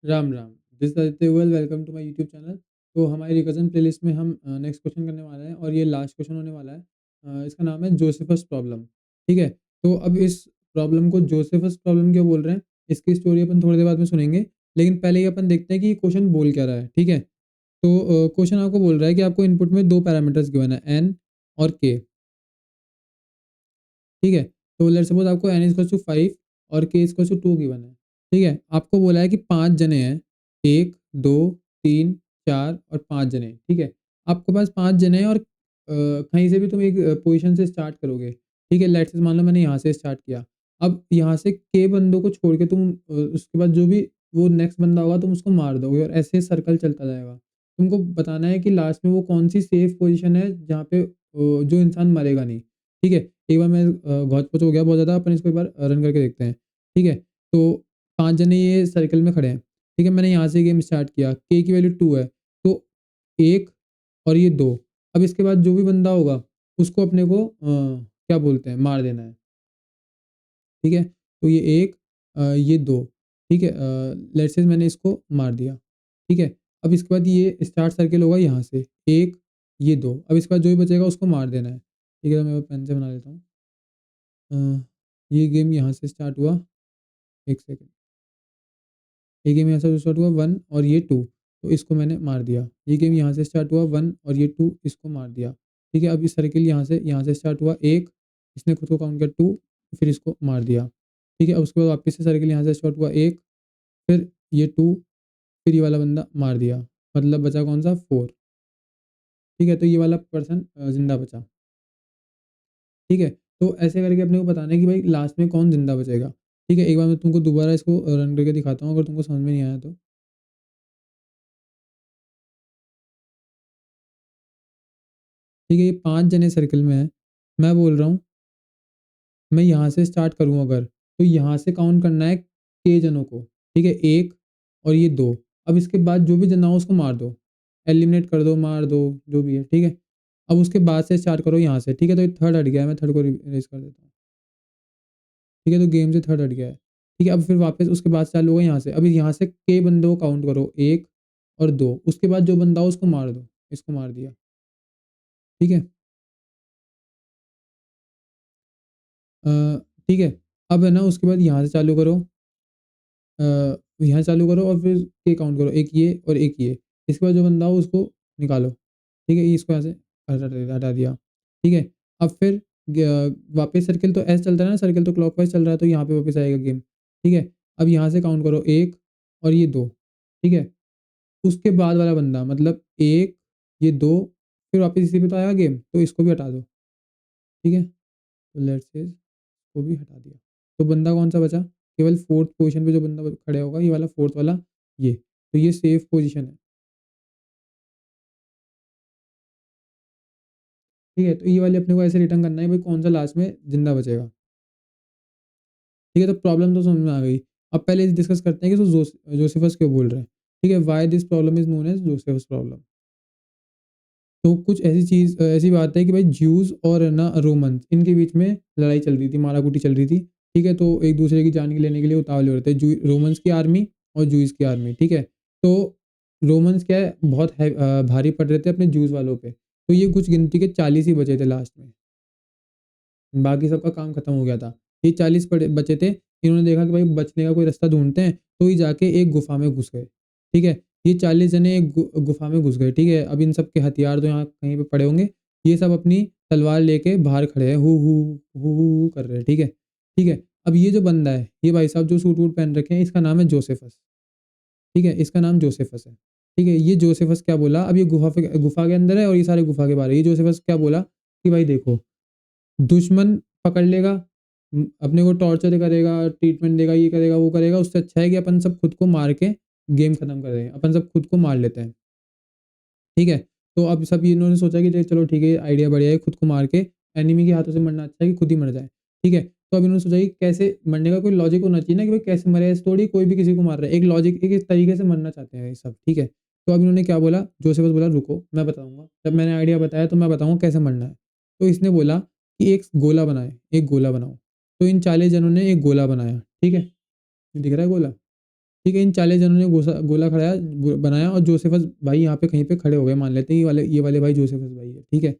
Ram Ram. This is Aditya Goyal, welcome to my YouTube channel. तो हमारी recursion playlist में हम नेक्स्ट क्वेश्चन करने वाले हैं और ये लास्ट क्वेश्चन होने वाला है। इसका नाम है जोसेफस प्रॉब्लम। ठीक है, तो अब इस प्रॉब्लम को जोसेफस प्रॉब्लम क्यों बोल रहे हैं, इसकी स्टोरी अपन थोड़ी देर बाद में सुनेंगे। लेकिन पहले ही अपन देखते हैं कि क्वेश्चन बोल क्या रहा है। ठीक है, तो क्वेश्चन आपको बोल रहा है कि आपको इनपुट में दो पैरामीटर्स गिवन है, एन और के। ठीक है, तो लेट्स सपोज आपको n इक्वल टू 5 और k इक्वल टू 2 गिवन है। ठीक है, आपको बोला है कि 5 जने हैं, 1 2 3 4 और 5 जने। ठीक है, आपके पास 5 जने हैं और कहीं से भी तुम एक पोजीशन से स्टार्ट करोगे। ठीक है, लेट्स से मान लो मैंने यहाँ से स्टार्ट किया। अब यहाँ से k बंदों को छोड़ के तुम उसके बाद जो भी वो नेक्स्ट बंदा होगा तुम उसको मार दोगे और ऐसे सर्कल चलता जाएगा। तुमको बताना है कि लास्ट में वो कौन सी सेफ पोजीशन है जहाँ पे जो इंसान मरेगा नहीं। ठीक है, एक बार मैं घोच-पोच हो गया बहुत ज़्यादा, अपन इसको एक बार रन करके देखते हैं। ठीक है, तो 5 जने ये सर्कल में खड़े हैं। ठीक है, मैंने यहाँ से गेम स्टार्ट किया, k की वैल्यू 2 है, तो 1 और ये 2। अब इसके बाद जो भी बंदा होगा उसको अपने को क्या बोलते हैं, मार देना है। ठीक है, तो ये 1 ये 2। ठीक है, लेट्स से मैंने इसको मार दिया। ठीक है, अब इसके बाद ये स्टार्ट सर्किल होगा यहाँ से, 1 ये 2। अब इसके बाद जो भी बचेगा उसको मार देना है। ठीक है, तो मैं पेन से बना लेता हूँ। अ, ये गेम यहाँ से स्टार्ट हुआ, 1 सेकंड। ये गेम यहाँ से स्टार्ट हुआ 1 और ये 2, तो इसको मैंने मार दिया। ये गेम यहाँ से स्टार्ट हुआ 1 और ये 2, इसको मार दिया। ठीक है, अब इस सर्किल यहाँ से स्टार्ट हुआ 1, इसने खुद को काउंट किया 2, फिर इसको मार दिया। ठीक है, अब उसके बाद वापस से सर्किल यहाँ से स्टार्ट हुआ 1, फिर ये 2, फिर ये वाला बंदा मार दिया। मतलब बचा कौन सा, 4। ठीक है, तो ये वाला पर्सन ज़िंदा बचा। ठीक है, तो ऐसे करके अपने को बताना है कि भाई लास्ट में कौन ज़िंदा बचेगा। ठीक है, एक बार मैं तुमको दोबारा इसको रन करके दिखाता हूँ, अगर तुमको समझ में नहीं आया तो। ठीक है, ये 5 जने सर्किल में हैं। मैं बोल रहा हूँ, मैं यहाँ से स्टार्ट करूँ अगर, तो यहाँ से काउंट करना है k जनों को। ठीक है, 1 और ये 2। अब इसके बाद जो भी जना हो उसको मार दो, एलिमिनेट कर दो, मार दो, जो भी है। ठीक है, अब उसके बाद से स्टार्ट करो यहाँ से। ठीक है, तो ये थर्ड हट गया है, मैं थर्ड को इरेज़ कर देता हूँ। ठीक है, तो गेम से थर्ड हट गया है। ठीक है, अब फिर वापस उसके बाद चालू होगा यहाँ से। अब यहाँ से k बंदों को काउंट करो, 1 और 2। उसके बाद जो बंदा हो उसको मार दो, इसको मार दिया। ठीक है, अ, ठीक है, अब है ना उसके बाद यहाँ से चालू करो, यहाँ चालू करो और फिर के काउंट करो, एक ये और एक ये। इसके बाद जो बंदा हो उसको निकालो। ठीक है, ये इसको यहाँ से हटा दिया। ठीक है, अब फिर वापस सर्किल तो ऐसे चलता है ना, सर्किल तो क्लॉकवाइज चल रहा है, तो यहाँ पे वापस आएगा गेम। ठीक है, अब यहाँ से काउंट करो, एक और ये दो। ठीक है, उसके बाद वाला बंदा मतलब एक, ये दो, फिर वापस इसी पे तो आएगा गेम, तो इसको भी हटा दो। ठीक है, तो लेट्स से इसको भी हटा दिया। तो बंदा कौन सा बचा, केवल फोर्थ पोजीशन पे जो बंदा खड़ा होगा, ये वाला फोर्थ वाला, ये। तो ये सेफ पोजीशन है। ठीक है, तो ये वाले अपने को ऐसे रिटर्न करना है भाई कौन सा लास्ट में जिंदा बचेगा। ठीक है, तो प्रॉब्लम तो समझ में आ गई। अब पहले डिस्कस करते हैं कि तो जोसेफस क्यों बोल रहे हैं। ठीक है, why this problem is known as Josephus problem. तो कुछ ऐसी चीज ऐसी बात है कि भाई ज्यूज और है ना रोमन, इनके बीच में लड़ाई चल रही थी, माराकुटी चल रही थी। ठीक है, तो एक दूसरे की जान लेने के लिए उतावले हो रहे थे, रोमन्स की आर्मी और जूस की आर्मी। ठीक है, तो रोमन्स क्या है, बहुत भारी पड़ रहे थे अपने जूस वालों पे। तो ये कुछ गिनती के 40 ही बचे थे लास्ट में, बाकी सबका काम खत्म हो गया था। ये 40 बचे थे। इन्होंने देखा कि भाई बचने का कोई रास्ता ढूंढते हैं, तो ये जाके एक गुफा में घुस गए। ठीक है, ये 40 जने एक गुफा में घुस गए। ठीक है, अब इन सब के हथियार तो यहाँ कहीं पे पड़े होंगे। ये सब अपनी तलवार लेके बाहर खड़े हैं, हु कर रहे हैं। ठीक है, ठीक है, अब ये जो बंदा है, ये भाई साहब जो सूट वूट पहन रखे हैं, इसका नाम है जोसेफस। ठीक है, इसका नाम जोसेफस है। ठीक है, ये जोसेफस क्या बोला, अब ये गुफा के अंदर है और ये सारे गुफा के बाहर है। ये जोसेफस क्या बोला कि भाई देखो, दुश्मन पकड़ लेगा, अपने को टॉर्चर करेगा, ट्रीटमेंट देगा, ये करेगा, वो करेगा, उससे अच्छा है कि अपन सब खुद को मार के गेम खत्म कर दें, अपन सब खुद को मार लेते हैं। ठीक है, तो अब सब इन्होंने सोचा कि चलो ठीक है, आइडिया बढ़िया है, खुद को मार के एनिमी के हाथों से मरना अच्छा है कि खुद ही मर जाए। ठीक है, तो अब इन्होंने सोचा कि कैसे मरने का कोई लॉजिक होना चाहिए ना, कि भाई कैसे मरे, ऐसे थोड़ी कोई भी किसी को मार रहा है, एक लॉजिक, एक इस तरीके से मरना चाहते हैं ये सब। ठीक है, तो अब इन्होंने क्या बोला, जोसेफस बोला रुको मैं बताऊंगा, जब मैंने आइडिया बताया तो मैं बताऊंगा कैसे मरना है। तो इसने बोला कि एक गोला बनाए, एक गोला बनाओ। तो इन 40 जनों ने एक गोला बनाया। ठीक है, दिख रहा है गोला। ठीक है, इन 40 जनों ने गोला खड़ाया बनाया और जोसेफस भाई यहाँ पे कहीं पे खड़े हो गए, मान लेते हैं ये वाले भाई जोसेफस भाई है, ठीक है,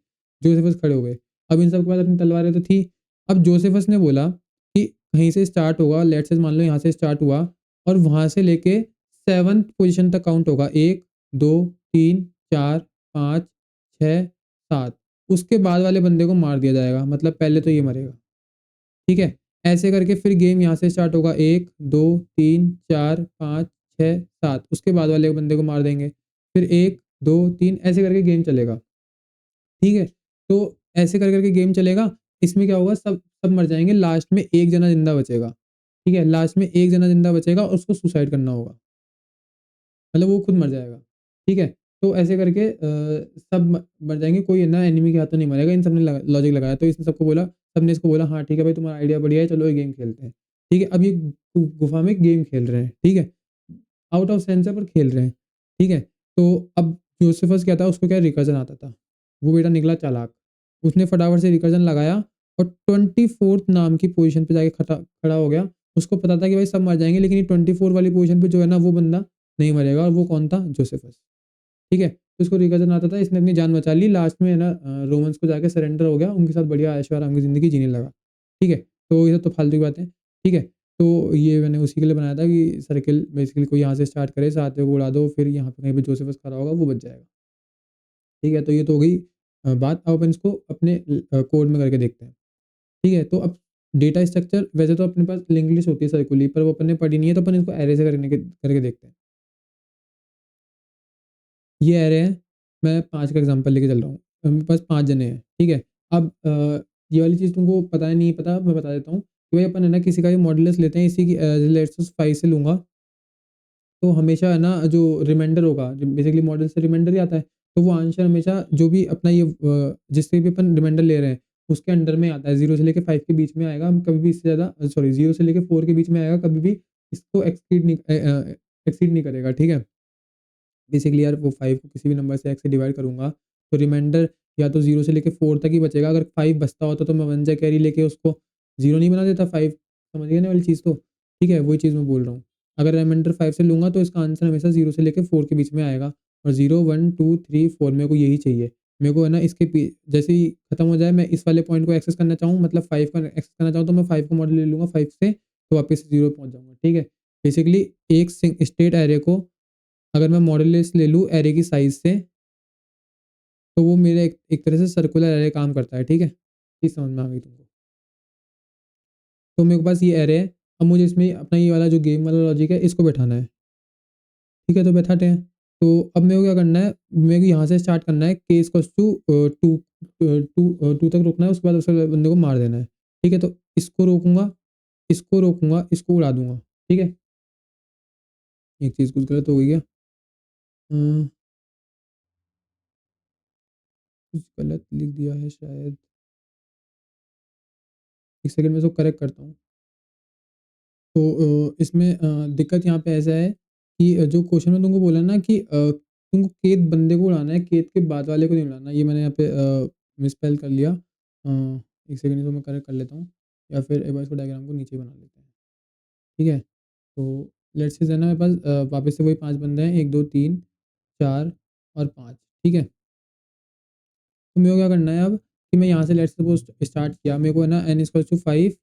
जोसेफस खड़े हो गए। अब इन सबके पास अपनी तलवारें तो थी। अब जोसेफस ने बोला कि कहीं से स्टार्ट होगा, लेट्स से मान लो यहाँ से स्टार्ट हुआ और वहां से लेके 7th पोजीशन तक काउंट होगा, 1 2 3 4 5 6 7, उसके बाद वाले बंदे को मार दिया जाएगा, मतलब पहले तो ये मरेगा, ठीक है। ऐसे करके फिर गेम यहाँ से स्टार्ट होगा, 1 2 3 4 5 6 7, उसके बाद वाले बंदे को मार देंगे, फिर 1 2 3 ऐसे करके गेम चलेगा, ठीक है। तो ऐसे कर करके गेम चलेगा, इसमें क्या होगा, सब सब मर जाएंगे, लास्ट में एक जना जिंदा बचेगा, ठीक है, लास्ट में एक जना जिंदा बचेगा और उसको सुसाइड करना होगा, मतलब वो खुद मर जाएगा, ठीक है। तो ऐसे करके सब मर जाएंगे, कोई है ना एनिमी के हाथों नहीं मरेगा, इन सब ने लॉजिक लगाया, तो इसने सबको बोला, सबने इसको बोला हाँ ठीक है भाई तुम्हारा आइडिया बढ़िया है, चलो ये गेम खेलते हैं, ठीक है। अब ये गुफा में गेम खेल रहे हैं, ठीक है, आउट ऑफ सेंस है पर खेल रहे हैं, ठीक है। तो अब जोसेफस क्या था, उसको क्या रिकर्जन आता था, वो बेटा निकला चालाक, उसने फटाफट से रिकर्जन लगाया और 24th नाम की पोजीशन पे जाके खड़ा हो गया। उसको पता था कि भाई सब मर जाएंगे, लेकिन ये 24 वाली पोजीशन पे जो है ना वो बंदा नहीं मरेगा, और वो कौन था, जोसेफस, ठीक है। तो उसको रिकर्जन आता था, इसने अपनी जान बचा ली, लास्ट में है ना रोमन्स को जाके सरेंडर हो गया, उनके साथ बढ़िया ऐशो आराम की ज़िंदगी जीने लगा, ठीक है। तो ये सब तो फालतू की बातें, ठीक है। तो ये मैंने उसी के लिए बनाया था कि सर्किल बेसिकली कोई यहाँ से स्टार्ट करे, सातवें को उड़ा दो, फिर यहाँ पे कहीं पे जोसेफस खड़ा होगा, वो बच जाएगा, ठीक है। तो ये तो हो गई बात। अब अपन इसको अपने कोड में करके देखते हैं, ठीक है। तो अब डेटा स्ट्रक्चर वैसे तो अपने पास लिंक लिस्ट होती है सर्कुलर, पर वो अपन ने पढ़ी नहीं है, तो अपन इसको एरे से करके देखते हैं। ये एरे है, मैं 5 का एग्ज़ाम्पल लेके चल रहा हूँ। मेरे पास 5 जने हैं, ठीक है। अब ये वाली चीज़ तुमको पता है नहीं पता, मैं बता देता हूँ कि भाई अपन है ना किसी का भी मॉडुलस लेते हैं, इसी की लेट्स सपोज़ 5 से लूँगा, तो हमेशा है ना जो रिमाइंडर होगा, जो बेसिकली मॉडल से रिमाइंडर ही आता है, तो वो आंसर हमेशा जो भी अपना ये जिससे भी अपन रिमाइंडर ले रहे हैं, उसके अंडर में आता है, 0 से लेके 5 के बीच में आएगा, कभी भी इससे ज़्यादा सॉरी 0 से लेके 4 के बीच में आएगा, कभी भी इसको एक्सीड नहीं करेगा, ठीक है। बेसिकली यार वो 5 को किसी भी नंबर से x से डिवाइड करूँगा, तो रिमाइंडर या तो 0 से लेके 4 तक ही बचेगा। अगर 5 बचता होता तो मैं 1 जा कैरी लेके उसको 0 नहीं बना देता 5, समझ गए ना वाली चीज़ तो? ठीक है, वही चीज़ मैं बोल रहा हूँ। अगर रिमाइंडर 5 से लूँगा तो इसका आंसर हमेशा 0 से लेके 4 के बीच में आएगा, और 0, 1, 2, 3, 4 मेरे को यही चाहिए। मेरे को है ना इसके पी जैसे ही खत्म हो जाए, मैं इस वाले पॉइंट को एक्सेस करना चाहूँ, मतलब 5 का एक्सेस करना चाहूँ, तो मैं 5 का मॉडल ले लूँगा 5 से, तो वापस 0 पे पहुँच जाऊँगा, ठीक है? बेसिकली एक स्टेट एरे को अगर मैं मॉडुलस ले लूँ एरे की साइज़ से, तो वो मेरे एक तरह से सर्कुलर एरे काम करता है, ठीक है? चीज़ समझ में आ गई तुमको? तो मेरे पास ये एरे है, अब मुझे इसमें अपना ये वाला जो गेम वाला लॉजिक है, इसको बैठाना है, ठीक है? तो बैठाते हैं। तो अब मेरे को क्या करना है, मेरे को यहाँ से स्टार्ट करना है, k इक्वल्स टू 2 तक रुकना है, उसके बाद उस बंदे को मार देना है, ठीक है? तो इसको रोकूँगा, इसको उड़ा दूँगा, ठीक है? एक चीज़ कुछ गलत हो गई क्या? कुछ गलत लिख दिया है शायद, 1 सेकंड में इसको करेक्ट करता हूँ। तो इसमें दिक्कत यहाँ पे ऐसा है कि जो क्वेश्चन में तुमको बोला ना कि तुमको खेत बंदे को उड़ाना है, खेत के बाद वाले को नहीं उड़ाना। ये मैंने यहाँ पे मिसस्पेल कर लिया। 1 सेकंड इसको मैं करेक्ट कर लेता हूँ, या फिर एक बार इसको डायग्राम को नीचे बना लेते हैं। ठीक है? तो लेट्स से है ना मेरे पास वापस से वही 5 बंदे हैं, 1, 2, 3, 4 और 5, ठीक है? तो मेरे को क्या करना है अब कि मैं यहाँ से लेट्स सपोज़ स्टार्ट किया, मेरे को है ना n equals to 5,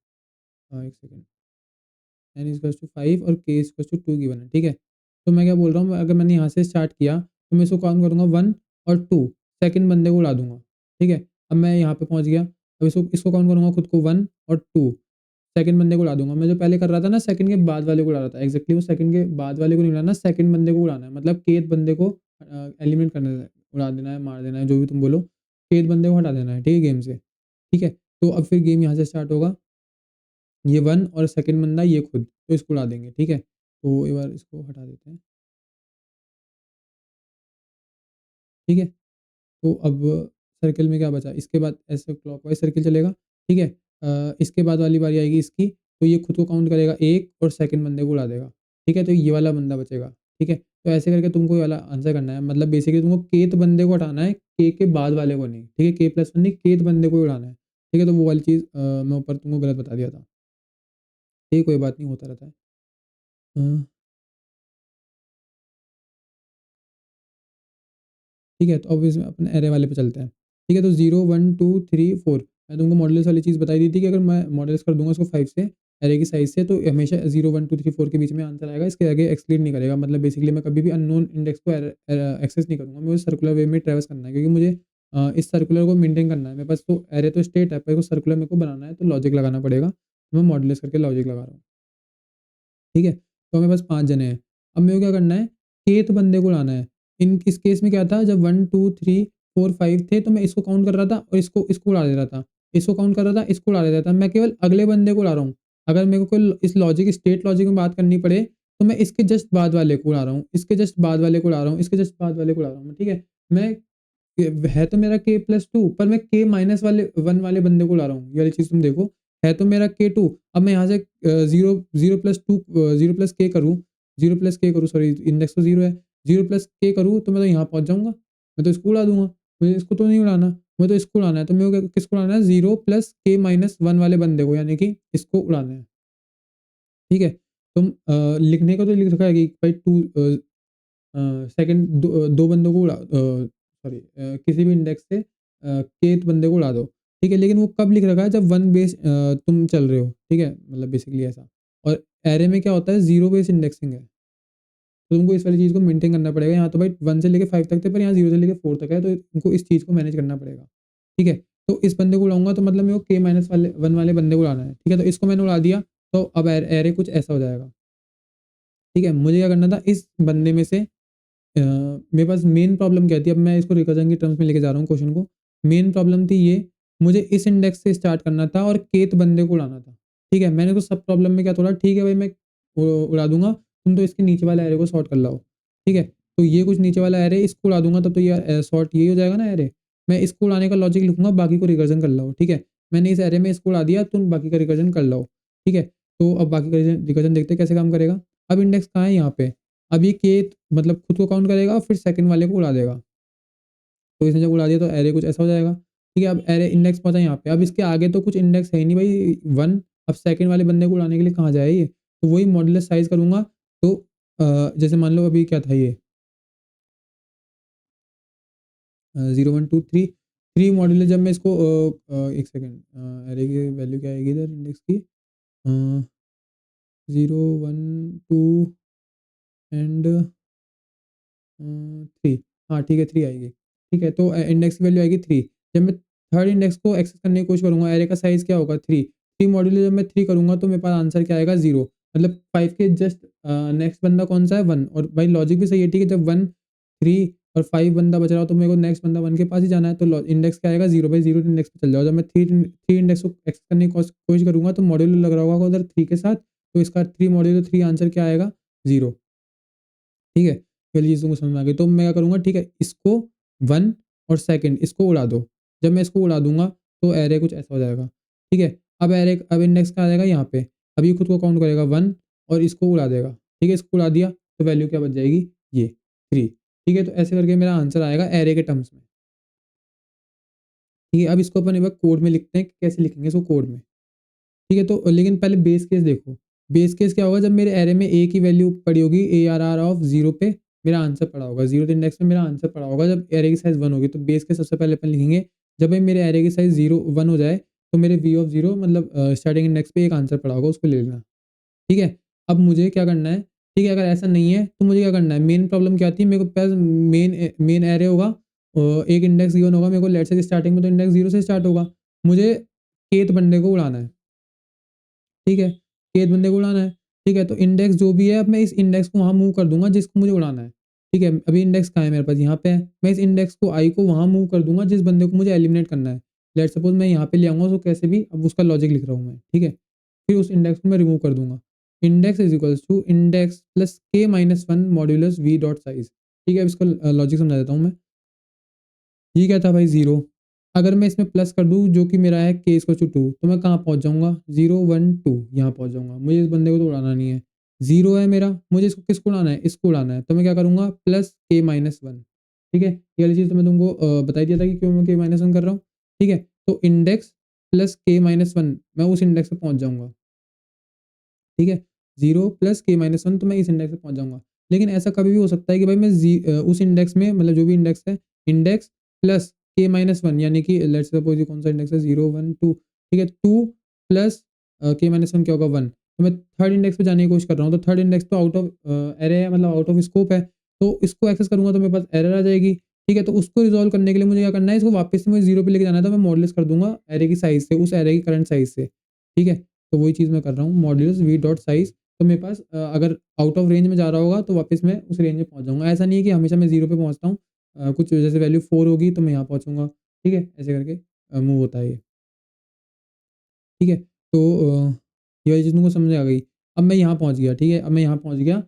1 second, n equals to 5 और k इक्वल्स टू 2 गिवन है, ठीक है? तो मैं क्या बोल रहा हूँ, अगर मैंने यहाँ से स्टार्ट किया, तो मैं इसको काउंट करूँगा 1 और 2, सेकंड बंदे को उड़ा दूँगा, ठीक है? अब मैं यहाँ पे पहुँच गया, अब इसको इसको काउंट करूँगा खुद को 1 और 2, सेकंड बंदे को उड़ा दूँगा। मैं जो पहले कर रहा था ना, सेकंड के बाद वाले को उड़ा रहा था, एग्ज़ैक्टली वो सेकंड के बाद वाले को नहीं उड़ाना, सेकंड बंदे को उड़ाना है, मतलब kth बंदे को एलिमिनेट करना है, उड़ा देना है, मार देना है, जो भी तुम बोलो, kth बंदे को हटा देना है, ठीक है, गेम से, ठीक है? तो अब फिर गेम यहाँ से स्टार्ट होगा, ये 1 और सेकंड बंदा ये खुद, तो इसको उड़ा देंगे, ठीक है? तो एक बार इसको हटा देते हैं, ठीक है? तो अब सर्किल में क्या बचा, इसके बाद ऐसे क्लॉकवाइज़ सर्किल चलेगा, ठीक है? इसके बाद वाली बारी आएगी इसकी, तो ये खुद को काउंट करेगा 1 और सेकंड बंदे को उड़ा देगा, ठीक है? तो ये वाला बंदा बचेगा, ठीक है? तो ऐसे करके तुमको ये वाला आंसर करना है, मतलब बेसिकली तुमको kth बंदे को हटाना है, k के बाद वाले को नहीं, ठीक है? k+1 नहीं, kth बंदे को ही उड़ाना है, ठीक है? तो वो वाली चीज़ मैं ऊपर तुमको गलत बता दिया था, ठीक है? कोई बात नहीं, होता रहता है। ठीक है, तो अब इसमें अपन एरे वाले पे चलते हैं। ठीक है, तो 0 1 2 3 4 मैं तुमको मॉडुलस वाली चीज़ बताई दी थी कि अगर मैं मॉडुलस कर दूँगा उसको 5 से एरे की साइज़ से, तो हमेशा 0 1 2 3 4 के बीच में आंसर आएगा, इसके आगे एक्सीड नहीं करेगा। मतलब बेसिकली मैं कभी भी अननोन इंडेक्स को एक्सेस नहीं करूँगा, मुझे सर्कुलर वे में ट्रैवर्स करना है, क्योंकि मुझे इस सर्कुलर को मेंटेन करना है। मेरे पास तो एरे तो स्टेट है, पर वो सर्कुलर मेरे को बनाना है, तो लॉजिक लगाना पड़ेगा। तो मैं मॉडुलस करके लॉजिक लगा रहा हूँ। ठीक है? तो मेरे पास 5 जने हैं। अब मेरे को क्या करना है, kth बंदे को लाना है। इस केस में क्या था, जब 1 2 3 4 5 थे, तो मैं इसको काउंट कर रहा था और इसको उड़ा दे रहा था। इसको काउंट कर रहा था, इसको उड़ा दे रहा था। मैं केवल अगले बंदे को उड़ा रहा हूँ। अगर मेरे को कोई इस लॉजिक स्टेट लॉजिक में बात करनी पड़े, तो मैं इसके जस्ट बाद वाले को उड़ा रहा हूँ, इसके जस्ट बाद वाले को उड़ा रहा हूँ, इसके जस्ट बाद वाले को उड़ा रहा हूँ। ठीक है? मैं है तो मेरा k+2, पर मैं k माइनस वाले 1 वाले बंदे को उड़ा रहा हूँ। ये वाली चीज़ तुम देखो, है तो मेरा k2। अब मैं यहाँ से 0 प्लस k करूँ, 0 प्लस k करूँ, सॉरी इंडेक्स तो 0 है। 0 प्लस k करूँ तो मैं तो यहाँ पहुँच जाऊँगा। मैं तो इसको उड़ा दूँगा। मुझे इसको तो नहीं उड़ाना, मुझे तो इसको उड़ाना है। तो मेरे को किसको उड़ाना है, 0 प्लस k माइनस 1 वाले बंदे को, यानी कि इसको उड़ाना है। ठीक है? तुम लिखने को तो लिख रखा है कि भाई 2 सेकंड 2 बंदों को सॉरी किसी भी इंडेक्स से kth बंदे को उड़ा दो। ठीक है? लेकिन वो कब लिख रखा है, जब 1 बेस तुम चल रहे हो। ठीक है? मतलब बेसिकली ऐसा। और एरे में क्या होता है, 0 बेस इंडेक्सिंग है। तो तुमको इस वाली चीज़ को मेंटेन करना पड़ेगा। यहाँ तो भाई 1 से लेके 5 तक थे, पर यहाँ 0 से लेके 4 तक है, तो तुमको इस चीज़ को मैनेज करना पड़ेगा। ठीक है? तो इस बंदे को उड़ाऊँगा, तो मतलब मेरे को k माइनस वाले 1 वाले बंदे को उड़ाना है। ठीक है? तो इसको मैंने उड़ा दिया, तो अब एरे कुछ ऐसा हो जाएगा। ठीक है? मुझे क्या करना था, इस बंदे में से मेरे पास मेन प्रॉब्लम क्या थी, अब मैं इसको रिकर्जन की टर्म्स में लेके जा रहा हूँ क्वेश्चन को। मेन प्रॉब्लम थी ये, मुझे इस इंडेक्स से स्टार्ट करना था और kth बंदे को उड़ाना था। ठीक है? मैंने तो सब प्रॉब्लम में क्या तोड़ा, ठीक है भाई मैं उड़ा दूँगा, तुम तो इसके नीचे वाला एरे को सॉर्ट कर लाओ। ठीक है? तो ये कुछ नीचे वाला एरे, इसको उड़ा दूँगा, तब तो ये सॉर्ट यही हो जाएगा ना एरे। मैं इसको उड़ाने का लॉजिक लिखूँगा, बाकी को रिकर्जन कर लाओ। ठीक है? मैंने इस एरे में इसको उड़ा दिया, तुम बाकी का रिकर्जन कर लाओ। ठीक है? तो अब बाकी का रिकर्जन देखते हैं कैसे काम करेगा। अब इंडेक्स कहाँ है, यहाँ पे। अब ये kth मतलब खुद को काउंट करेगा और फिर सेकंड वाले को उड़ा देगा। तो इसने जब उड़ा दिया, तो एरे कुछ ऐसा हो जाएगा। ठीक है? अब एरे इंडेक्स पहुँचा यहाँ पे। अब इसके आगे तो कुछ इंडेक्स है ही नहीं भाई 1। अब सेकंड वाले बंदे को उड़ाने के लिए कहाँ जाए ये? तो वही मॉड्यूलस साइज़ करूँगा। तो जैसे मान लो अभी क्या था ये 0 1 2 3 मॉड्यूलस, जब मैं इसको 1 सेकंड, एरे की वैल्यू क्या आएगी इधर इंडेक्स की, 0 1 2 एंड 3। हाँ, ठीक है 3 आएगी। ठीक है, तो इंडेक्स की वैल्यू आएगी 3। जब मैं थर्ड इंडेक्स को एक्सेस करने की कोशिश करूँगा, एरे का साइज़ क्या होगा 3। 3 मॉड्यूलो जब मैं 3 करूँगा, तो मेरे पास आंसर क्या आएगा 0। मतलब 5 के जस्ट नेक्स्ट बंदा कौन-सा है 1, और भाई लॉजिक भी सही है। ठीक है, जब 1 3 और 5 बंदा बच रहा हो, तो मेरे को नेक्स्ट बंदा 1 के पास ही जाना है, तो इंडेक्स क्या आएगा 0। भाई 0 इंडेक्स पे चल जाओ। जब मैं 3 इंडेक्स को एक्सेस करने की कोशिश करूँगा, तो मॉड्यूलो लग रहा होगा उधर 3 के साथ, तो इसका 3 मॉड्यूलो 3 आंसर क्या आएगा 0। ठीक है? पहली चीज़ तुमको समझ में आ गई। तो मैं क्या करूँगा, ठीक है, इसको 1 और सेकंड इसको उड़ा दो। जब मैं इसको उड़ा दूँगा, तो एरे कुछ ऐसा हो जाएगा। ठीक है? अब इंडेक्स कहाँ आ जाएगा, यहाँ पे। अब ये खुद को काउंट करेगा 1 और इसको उड़ा देगा। ठीक है? इसको उड़ा दिया, तो वैल्यू क्या बच जाएगी, ये 3। ठीक है? तो ऐसे करके मेरा आंसर आएगा एरे के टर्म्स में। ठीक है? अब इसको अपन एक बार कोड में लिखते हैं कि कैसे लिखेंगे इसको कोड में। ठीक है? तो लेकिन पहले बेस केस देखो। बेस केस क्या होगा, जब मेरे एरे में a की वैल्यू पड़ी होगी, ARR ऑफ 0 पे मेरा आंसर पड़ा होगा। 0th इंडेक्स में मेरा आंसर पड़ा होगा, जब एरे की साइज़ 1 होगी। तो बेस केस सबसे पहले अपन लिखेंगे, जब भाई मेरे एरे की साइज़ 0 1 हो जाए, तो मेरे v ऑफ 0 मतलब स्टार्टिंग इंडेक्स पे एक आंसर पड़ा होगा, उसको ले लेना। ठीक है? अब मुझे क्या करना है, ठीक है, अगर ऐसा नहीं है, तो मुझे क्या करना है, मेन प्रॉब्लम क्या आती है, मेरे को पास मेन एरे होगा, एक इंडेक्स गिवन होगा मेरे को, लेट्स से स्टार्टिंग में तो इंडेक्स 0 से स्टार्ट होगा। मुझे kth बंदे को उड़ाना है। ठीक है? kth बंदे को उड़ाना है। ठीक है? तो इंडेक्स जो भी है, अब मैं इस इंडेक्स को वहाँ मूव कर दूँगा जिसको मुझे उड़ाना है। ठीक है? अभी इंडेक्स कहाँ है मेरे पास, यहाँ पे है। मैं इस इंडेक्स को I को वहाँ मूव कर दूँगा जिस बंदे को मुझे एलिमिनेट करना है। लेट्स सपोज़ मैं यहाँ पे ले आऊँगा उसको कैसे भी, अब उसका लॉजिक लिख रहा हूँ मैं। ठीक है? फिर उस इंडेक्स को मैं रिमूव कर दूँगा। Index is equals to index plus k minus 1 modulus v dot size. ठीक है? अब इसका लॉजिक समझा देता हूँ मैं। ये क्या था भाई 0। अगर मैं इसमें प्लस कर दूँ, जो कि मेरा है k इक्वल टू 2, तो मैं कहाँ पहुँच जाऊँगा, 0 1 2 यहाँ पहुँच जाऊँगा। मुझे इस बंदे को तो उड़ाना नहीं है। 0 है मेरा, मुझे इसको किसको उड़ाना है, इसको उड़ाना है। तो मैं क्या करूँगा, प्लस k माइनस 1। ठीक है? ये वाली चीज़ तो मैं तुमको बता ही दिया था कि क्यों मैं k माइनस 1 कर रहा हूँ। ठीक है? तो इंडेक्स प्लस k माइनस 1, मैं उस इंडेक्स पे पहुँच जाऊँगा। ठीक है? 0 प्लस k माइनस 1, तो मैं इस इंडेक्स पे पहुँच जाऊँगा। लेकिन ऐसा कभी भी हो सकता है कि भाई मैं उस इंडेक्स में, मतलब जो भी इंडेक्स है, index plus k minus one, यानी कि लेट्स सपोज ये कौन सा इंडेक्स है 0 1 2, ठीक है 2 प्लस k माइनस वन क्या होगा 1। तो मैं थर्ड इंडेक्स पे जाने की कोशिश कर रहा हूँ, तो थर्ड इंडेक्स तो आउट ऑफ एरे है, मतलब आउट ऑफ स्कोप है, तो इसको एक्सेस करूंगा तो मेरे पास एरर आ जाएगी। ठीक है, तो उसको रिजॉल्व करने के लिए मुझे क्या करना है, इसको वापस से मुझे जीरो पे लेके जाना है, तो मैं मॉड्यूलस कर दूंगा एरे की साइज से, उस एरे की करंट साइज से। ठीक है, तो वही चीज़ मैं कर रहा हूँ, मॉड्यूलस वी डॉट साइज। तो मेरे पास अगर आउट ऑफ रेंज में जा रहा होगा तो वापस मैं उस रेंज में पहुंच जाऊंगा। ऐसा नहीं है कि हमेशा मैं जीरो पे पहुंचता हूँ, कुछ जैसे वैल्यू 4 होगी तो मैं यहाँ पहुंचूंगा। ठीक है, ऐसे करके मूव होता है ये। ठीक है, तो ये वाली चीज़ तुमको समझ आ गई। अब मैं यहाँ पहुँच गया, ठीक है, अब मैं यहाँ पहुँच गया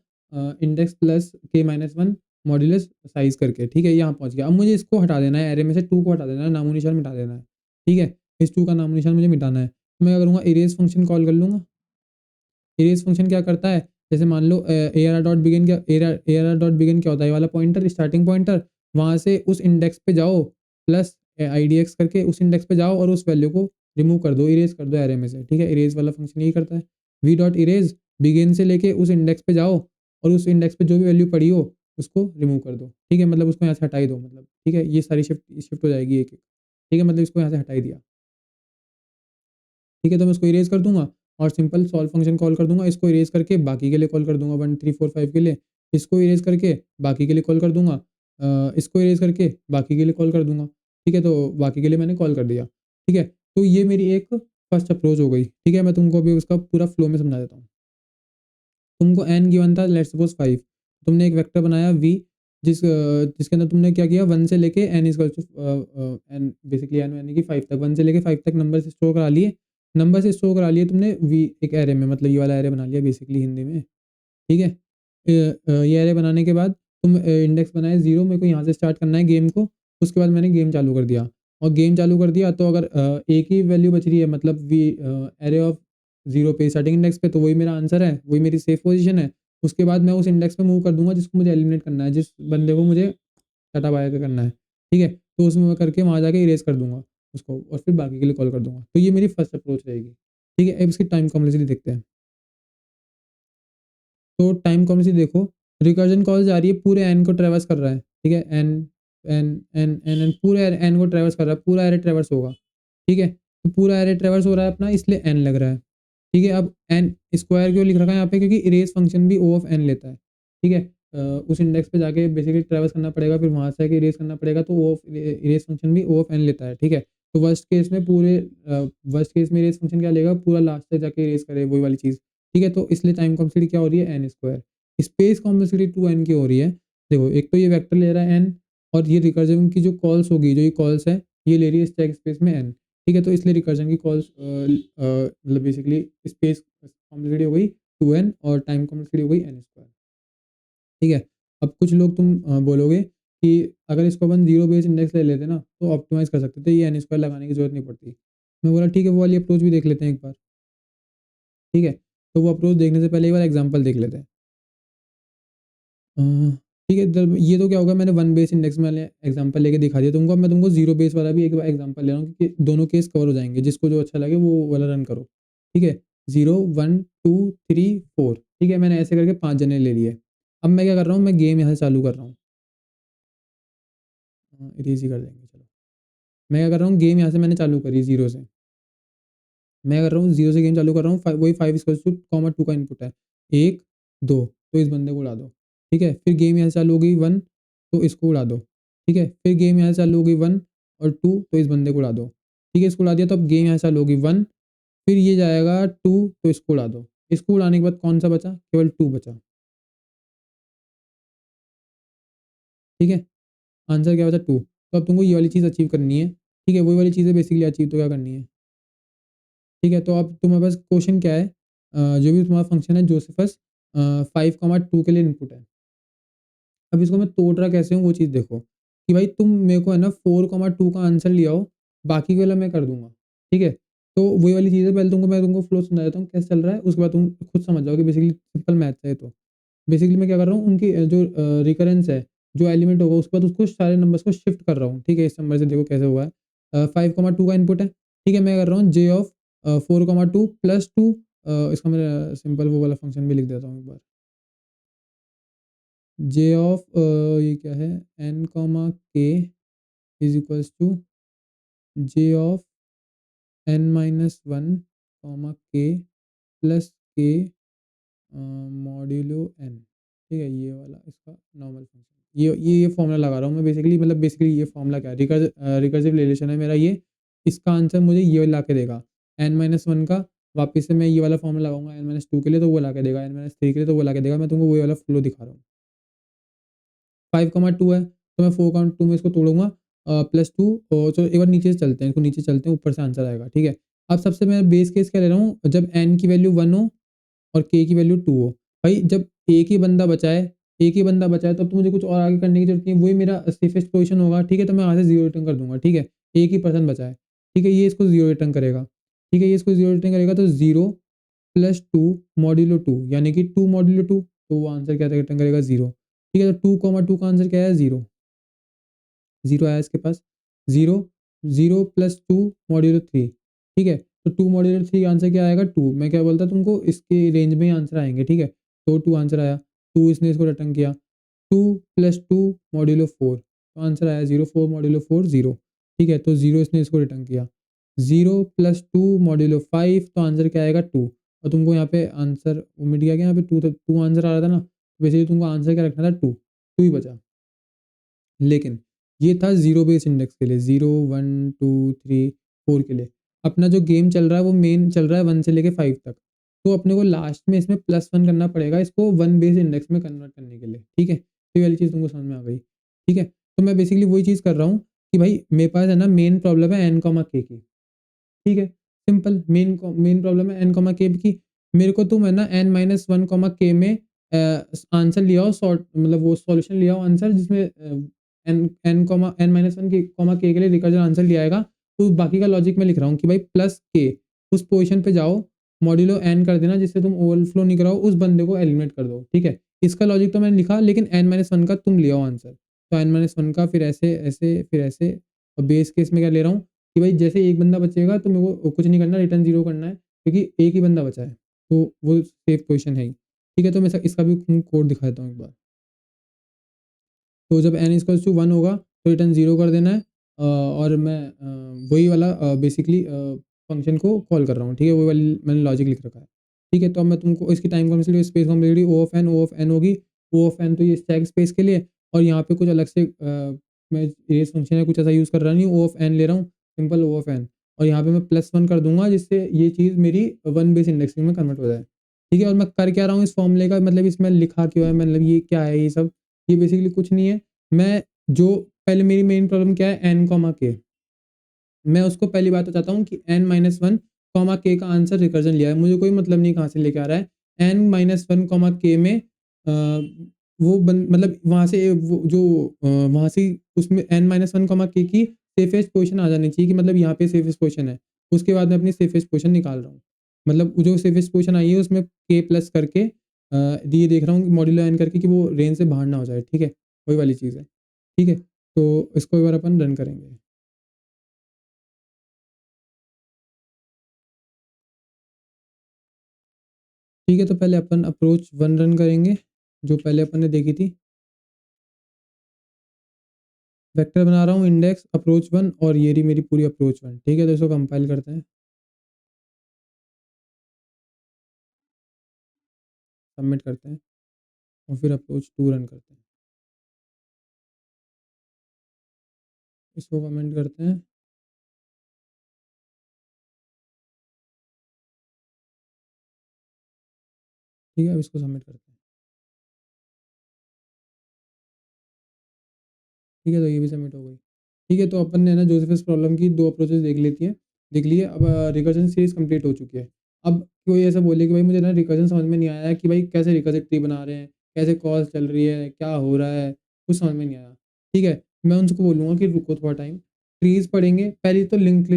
index plus k minus one modulus size करके। ठीक है, यहाँ पहुँच गया। अब मुझे इसको हटा देना है, एरे में से 2 को हटा देना है, नामो निशान मिटा देना है। ठीक है, इस 2 का नामो निशान मुझे मिटाना है। तो मैं क्या करूँगा, इरेज फंक्शन कॉल कर लूँगा। इरेज फंक्शन क्या करता है, जैसे मान लो ARR डॉट बिगिन, क्या ARR डॉट बिगिन क्या होता है, ये वाला पॉइंटर, स्टार्टिंग पॉइंटर, वहाँ से उस इंडेक्स पे जाओ प्लस IDX करके उस इंडेक्स पे जाओ और उस वैल्यू को रिमूव कर दो, इरेज कर दो एरे में से। ठीक है, इरेज वाला फंक्शन यही करता है। वी डॉट इरेज बिगिन से लेके उस इंडेक्स पे जाओ और उस इंडेक्स पे जो भी वैल्यू पड़ी हो उसको रिमूव कर दो। ठीक है, मतलब उसको यहाँ से हटाई दो, मतलब ठीक है, ये सारी शिफ्ट शिफ्ट हो जाएगी एक एक। ठीक है, मतलब इसको यहाँ से हटाई दिया। ठीक है, तो मैं इसको इरेज कर दूंगा और सिंपल सॉल्व फंक्शन कॉल कर दूंगा। इसको इरेज करके बाकी के लिए कॉल कर दूंगा, 1 3 4 5 के लिए। इसको इरेज करके बाकी के लिए कॉल कर दूंगा, इसको इरेज करके बाकी के लिए कॉल कर दूंगा। ठीक है, तो बाकी के लिए मैंने कॉल कर दिया। ठीक है, तो ये मेरी एक फर्स्ट अप्रोच हो गई। ठीक है, मैं तुमको अभी उसका पूरा फ्लो में समझा देता हूँ। तुमको एन गिवन था, लेट्स सपोज 5। तुमने एक वेक्टर बनाया वी, जिसके अंदर तुमने क्या किया, 1 से लेके n equal to n, basically n यानी कि 5 तक, 1 से लेके 5 तक नंबर से स्टोर करा लिए। नंबर से स्टोर करा लिए तुमने वी एक एरे में, मतलब ये वाला एरे बना लिया बेसिकली हिंदी में। ठीक है, ये एरे बनाने के बाद तुम इंडेक्स बनाए 0, मेरे को यहाँ से स्टार्ट करना है गेम को। उसके बाद मैंने गेम चालू कर दिया, और गेम चालू कर दिया तो अगर एक ही वैल्यू बच रही है, मतलब वी एरे ऑफ 0 पे स्टार्टिंग इंडेक्स पे, तो वही मेरा आंसर है, वही मेरी सेफ पोजीशन है। उसके बाद मैं उस इंडेक्स पे मूव कर दूंगा जिसको मुझे एलिमिनेट करना है, जिस बंदे को मुझे टाटा बाय का करना है। ठीक है, तो उसमें मैं करके वहाँ जाके इरेज कर दूंगा उसको, और फिर बाकी के लिए कॉल कर दूंगा। तो ये मेरी फर्स्ट अप्रोच रहेगी। ठीक है, अब इसकी टाइम कॉम्प्लेक्सिटी देखते हैं। तो टाइम कॉम्प्लेक्सिटी देखो, रिकर्जन कॉल जा रही है, पूरे एन को ट्रेवर्स कर रहा है। ठीक है, n n n n n पूरे एन को ट्रेवर्स कर रहा है, पूरा एरे ट्रेवर्स होगा। ठीक है, तो पूरा एरे ट्रेवर्स हो रहा है अपना, इसलिए एन लग रहा है। ठीक है, अब एन स्क्वायर क्यों लिख रखा है यहाँ पे, क्योंकि इरेज फंक्शन भी ओ ऑफ एन लेता है। ठीक है, उस इंडेक्स पे जाके बेसिकली ट्रेवर्स करना पड़ेगा, फिर वहां से आके इरेज करना पड़ेगा, तो ओ ऑफ इरेज फंक्शन भी ओ ऑफ एन लेता है। ठीक है, तो वर्स्ट केस में पूरे वर्स्ट केस में इरेज फंक्शन क्या लेगा, पूरा लास्ट तक जाके इरेज करे, वही वाली चीज। ठीक है, तो इसलिए टाइम कॉम्प्लेक्सिटी क्या हो रही है, N square. Space complexity 2n की हो रही है। देखो, एक तो ये वेक्टर ले रहा है n, और ये रिकर्जन की जो कॉल्स होगी, जो ये कॉल्स है, ये ले रही है स्टैक स्पेस में n। ठीक है, तो इसलिए रिकर्जन की कॉल्स मतलब बेसिकली स्पेस कॉम्प्लेक्सिटी हो गई 2n और टाइम कॉम्प्लेक्सिटी हो गई n स्क्वायर। ठीक है, अब कुछ लोग तुम बोलोगे कि अगर इसको अपन जीरो बेस इंडेक्स ले लेते ना तो ऑप्टिमाइज कर सकते थे, ये n स्क्वायर लगाने की जरूरत नहीं पड़ती। मैं बोला ठीक है, वो वाली अप्रोच भी देख लेते हैं एक बार। ठीक है, तो वो अप्रोच देखने से पहले एक बार एग्जाम्पल देख लेते हैं। अ, ठीक है, जब ये तो क्या होगा, मैंने वन बेस इंडेक्स में एग्जांपल लेके दिखा दिया तुमको। अब मैं तुमको जीरो बेस वाला भी एक एग्जांपल ले रहा हूँ, क्योंकि दोनों केस कवर हो जाएंगे, जिसको जो अच्छा लगे वो वाला रन करो। ठीक है, 0 1 2 3 4। ठीक है, मैंने ऐसे करके 5 जने ले लिए। अब मैं क्या कर रहा हूँ, मैं गेम यहाँ से चालू कर रहा हूँ। इरेज ही कर देंगे, चलो। मैं क्या कर रहा हूँ, गेम यहाँ से मैंने चालू करी जीरो से। मैं कर रहा हूँ जीरो से गेम चालू कर रहा हूँ, वही 5 इक्वल टू कॉमा 2 का इनपुट है, 1 2, तो इस बंदे को उड़ा दो। ठीक है, फिर गेम यहाँ से चालू हो गई 1, तो इसको उड़ा दो। ठीक है, फिर गेम यहाँ से चालू हो गई 1 और 2, तो इस बंदे को उड़ा दो। ठीक है, इसको उड़ा दिया, तो अब गेम यहाँ से चालू होगी 1, फिर ये जाएगा 2, तो इसको उड़ा दो। इसको उड़ाने के बाद कौन सा बचा, केवल 2 बचा। ठीक है, आंसर क्या बचा, 2। तो अब तुमको ये वाली चीज़ अचीव करनी है। ठीक है, वही वाली चीज़ें बेसिकली अचीव तो क्या करनी है। ठीक है, तो अब तुम्हारे पास क्वेश्चन क्या है, जो भी तुम्हारा फंक्शन है जोसेफस 5 2 के लिए इनपुट है। अब इसको मैं तोड़ रहा कैसे हूँ वो चीज़ देखो, कि भाई तुम मेरे को है ना 4 2 का आंसर ले आओ, बाकी के वाला मैं कर दूंगा। ठीक है, तो वही वाली चीज़ है, पहले तुमको फ्लो समझा देता हूँ कैसे चल रहा है, उसके बाद तुम खुद समझ जाओगे, बेसिकली सिंपल मैथ्स है। तो बेसिकली मैं क्या कर रहा हूँ, उनकी जो रिकरेंस है, जो एलिमेंट होगा उसके बाद उसको सारे नंबर्स को शिफ्ट कर रहा हूँ। ठीक है, इस नंबर से देखो कैसे हुआ है, 5 2 का इनपुट है। ठीक है, मैं कर रहा हूँ जे ऑफ 4 2 प्लस 2, इसका मैं सिंपल वो वाला फंक्शन भी लिख देता हूँ एक बार। जे ऑफ ये क्या है, n comma k is equals to j of n minus one comma k plus k modulo n. ठीक है, ये वाला इसका नॉर्मल फंक्शन, ये फॉर्मूला लगा रहा हूँ मैं बेसिकली, मतलब बेसिकली ये फॉर्मूला क्या है, रिकर्सिव रिलेशन है मेरा ये। इसका आंसर मुझे ये ला के देगा एन माइनस वन का। वापस से मैं ये वाला फॉर्मूला लगाऊंगा एन माइनस टू के लिए तो वो ला के देगा, एन माइनस थ्री के लिए तो वो ला के देगा। मैं तुमको वही वाला फ्लो दिखा रहा हूँ। 5,2 है तो मैं 4,2 में इसको तोड़ूंगा, प्लस टू। चलो एक बार नीचे से चलते हैं, इसको नीचे चलते हैं, ऊपर से आंसर आएगा। ठीक है, अब सबसे मैं बेस केस क्या ले रहा हूँ, जब एन की वैल्यू 1 हो और के की वैल्यू 2 हो। भाई जब एक ही बंदा बचा है तब तो मुझे कुछ और आगे करने की जरूरत नहीं है, वही मेरा सेफेस्ट पोजीशन होगा। ठीक है, तो मैं यहाँ से जीरो रिटर्न कर दूंगा। ठीक है, एक ही पर्सन बचा है। ठीक है, ये इसको जीरो रिटर्न करेगा। ठीक है, ये इसको जीरो रिटर्न करेगा तो zero plus two modulo to, यानी कि टू मॉड्यूलो टू, तो वो आंसर क्या रिटर्न करेगा, जीरो। ठीक है, तो टू कॉमा टू का आंसर क्या है, जीरो। जीरो आया इसके पास, zero, zero plus two modulo three. ठीक है, तो टू मॉड्यूलो थ्री आंसर क्या आएगा, टू। मैं क्या बोलता तुमको, इसके रेंज में ही आंसर आएंगे। ठीक है, तो टू आंसर आया, टू इसने इसको रिटर्न किया। Two plus two modulo four, तो आंसर आया zero, four modulo four zero. ठीक है, तो जीरो इसने इसको रिटर्न किया। Zero plus two modulo five, तो आंसर क्या आएगा, टू। और तुमको यहाँ पे आंसर मिट गया क्या, यहाँ पे टू, तो टू आंसर आ रहा था ना, वैसे तुमको आंसर क्या रखना था, टू, टू ही बचा। लेकिन ये था जीरो बेस इंडेक्स के लिए, zero one two three four के लिए। अपना जो गेम चल रहा है वो मेन चल रहा है वन से लेके फाइव तक, तो अपने को लास्ट में इसमें प्लस वन करना पड़ेगा इसको वन बेस इंडेक्स में कन्वर्ट करने के लिए। ठीक है, तो ये वाली चीज़ तुमको समझ में आ गई। ठीक है, तो मैं बेसिकली वही चीज़ कर रहा हूँ कि भाई मेरे पास है ना मेन प्रॉब्लम है एन कॉमा के की। ठीक है, सिंपल मेन प्रॉब्लम है एन कॉमा के की। मेरे को तुम है ना एन माइनस वन कॉमा के में आंसर लिया हो, सॉर्ट मतलब वो सॉल्यूशन लिया हो आंसर, जिसमें n n comma n minus one k comma के लिए रिकर्जन आंसर लिया आएगा। तो बाकी का लॉजिक मैं लिख रहा हूँ कि भाई प्लस के, उस पोजीशन पे जाओ, मॉड्यूलो एन कर देना जिससे तुम ओवरफ्लो नहीं कराओ, उस बंदे को एलिमिनेट कर दो। ठीक है, इसका लॉजिक तो मैंने लिखा, लेकिन एन माइनस वन का तुम लिया हो आंसर, तो एन माइनस वन का फिर ऐसे ऐसे फिर ऐसे। और बेस केस में क्या ले रहा हूँ कि भाई जैसे एक बंदा बचेगा तो मेरे को कुछ नहीं करना, रिटर्न जीरो करना है, क्योंकि एक ही बंदा बचा है, तो वो सेफ पोजीशन है ही। ठीक है, तो मैं इसका भी कोड दिखा देता हूँ एक बार। तो जब एन इक्वल्स टू वन होगा तो रिटर्न जीरो कर देना है। और मैं वही वाला बेसिकली फंक्शन को कॉल कर रहा हूँ। ठीक है, वही वाली मैंने लॉजिक लिख रखा है। ठीक है, तो अब मैं तुमको इसकी time complexity space complexity O of n होगी। ओ ऑफ एन तो ये स्टैक स्पेस के लिए, और यहाँ पे कुछ अलग से मैं रेस फंक्शन है कुछ ऐसा यूज़ कर रहा नहीं, ओ ऑफ एन ले रहा हूँ, सिंपल ओ ऑफ एन। और यहाँ पे मैं प्लस वन कर दूंगा जिससे ये चीज़ मेरी वन बेस इंडेक्सिंग में कन्वर्ट हो जाए। ठीक है, और मैं कर क्या रहा हूँ इस फॉर्मूले का, मतलब इसमें लिखा क्यों है, मतलब ये क्या है ये सब, ये बेसिकली कुछ नहीं है। मैं जो पहले मेरी मेन प्रॉब्लम क्या है, एन कॉमा के, मैं उसको पहली बात बताता हूँ कि एन माइनस वन कॉमा के का आंसर रिकर्जन लिया है, मुझे कोई मतलब नहीं कहाँ से लेके आ रहा है। एन माइनस वन कॉमा के में मतलब वहाँ से वहाँ से उसमें एन माइनस वन कॉमा के की सेफेस्ट पोजीशन आ जानी चाहिए, कि मतलब यहाँ पे सेफेस्ट पोजीशन है, उसके बाद मैं अपनी सेफेस्ट पोजीशन निकाल रहा हूँ। मतलब जो सेफेस्ट पोजीशन आई है उसमें के प्लस करके ये देख रहा हूँ मॉड्यूलो एन करके कि वो रेंज से बाहर ना हो जाए। ठीक है, वही वाली चीज़ है। ठीक है, तो इसको एक बार अपन रन करेंगे। ठीक है, तो पहले अपन अप्रोच वन रन करेंगे, जो पहले अपन ने देखी थी। वेक्टर बना रहा हूँ इंडेक्स अप्रोच वन, और ये रही मेरी पूरी अप्रोच वन। ठीक है, तो इसको कंपाइल करते हैं, सबमिट करते हैं, और फिर अप्रोच टू रन करते हैं। इसको कमेंट करते हैं। ठीक है, अब इसको सबमिट करते हैं। ठीक है, तो ये भी सबमिट हो गई। ठीक है, तो अपन ने ना जोसेफस प्रॉब्लम की दो अप्रोचेस देख लिए। अब रिकर्जन सीरीज कंप्लीट हो चुकी है। अब कोई ऐसा बोले कि भाई मुझे ना रिकर्जन समझ में नहीं आया कि भाई कैसे रिकर्सिव ट्री बना रहे हैं, कैसे कॉल चल रही है, क्या हो रहा है, कुछ समझ में नहीं आया। ठीक है, मैं उनको बोलूँगा कि रुको थोड़ा टाइम, ट्रीज पढ़ेंगे पहले, तो लिंक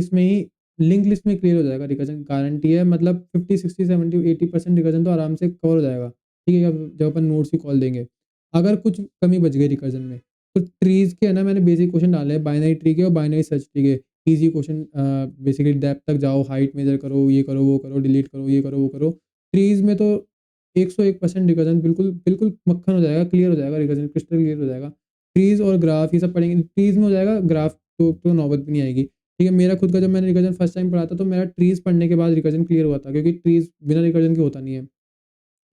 लिस्ट में क्लियर हो जाएगा रिकर्जन, गारंटी है। मतलब 50 60 70 80% रिकर्जन तो आराम से कवर हो जाएगा। ठीक है, जब अपन नोट्स की कॉल देंगे, अगर कुछ कमी बच गई रिकर्जन में, तो ट्रीज के है ना मैंने बेसिक क्वेश्चन डाले हैं, बाइनरी ट्री के और बाइनरी सर्च ट्री के। इजी क्वेश्चन, बेसिकली डेप्थ तक जाओ, हाइट मेजर करो, ये करो वो करो, डिलीट करो, ये करो वो करो। ट्रीज में तो 101% रिकर्जन, बिल्कुल बिल्कुल मक्खन हो जाएगा, क्लियर हो जाएगा रिकर्जन, क्रिस्टल क्लियर हो जाएगा। ट्रीज और ग्राफ ये सब पढ़ेंगे, ट्रीज में हो जाएगा ग्राफ तो नौबत भी नहीं आएगी। ठीक है, मेरा खुद का जब मैंने रिकर्जन फर्स्ट टाइम पढ़ा था तो मेरा ट्रीज़ पढ़ने के बाद रिकर्जन क्लियर हुआ था, क्योंकि ट्रीज़ बिना रिकर्जन के होता नहीं है।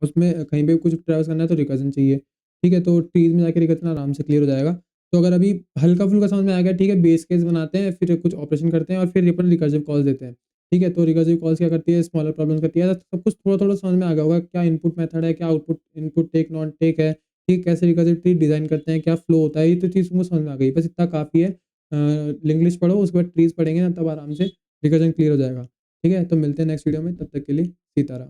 उसमें कहीं पे कुछ ट्रेवर्स करना है तो रिकर्जन चाहिए। ठीक है, तो ट्रीज़ में जाके रिकर्जन आराम से क्लियर हो जाएगा। तो अगर अभी हल्का-फुल्का समझ में आ गया, ठीक है, बेस केस बनाते हैं, फिर कुछ ऑपरेशन करते हैं और फिर अपन रिकर्सिव कॉल्स देते हैं। ठीक है, तो रिकर्सिव कॉल्स क्या करती है, स्मॉलर प्रॉब्लम्स करती है। सब कुछ थोड़ा-थोड़ा समझ में आ गया होगा, क्या इनपुट मेथड है, क्या output, input take not take है, ठीक, कैसे रिकर्सिव ट्री डिज़ाइन करते हैं, क्या फ्लो होता है, ये तो चीज़ तुमको समझ में आ गई। बस इतना काफ़ी है। लिंक लिस्ट पढ़ो, उसके बाद ट्रीज़ पढ़ेंगे ना, तब आराम से रिकर्जन क्लियर हो जाएगा। ठीक है, तो मिलते हैं नेक्स्ट वीडियो में, तब तक के लिए सीताराम।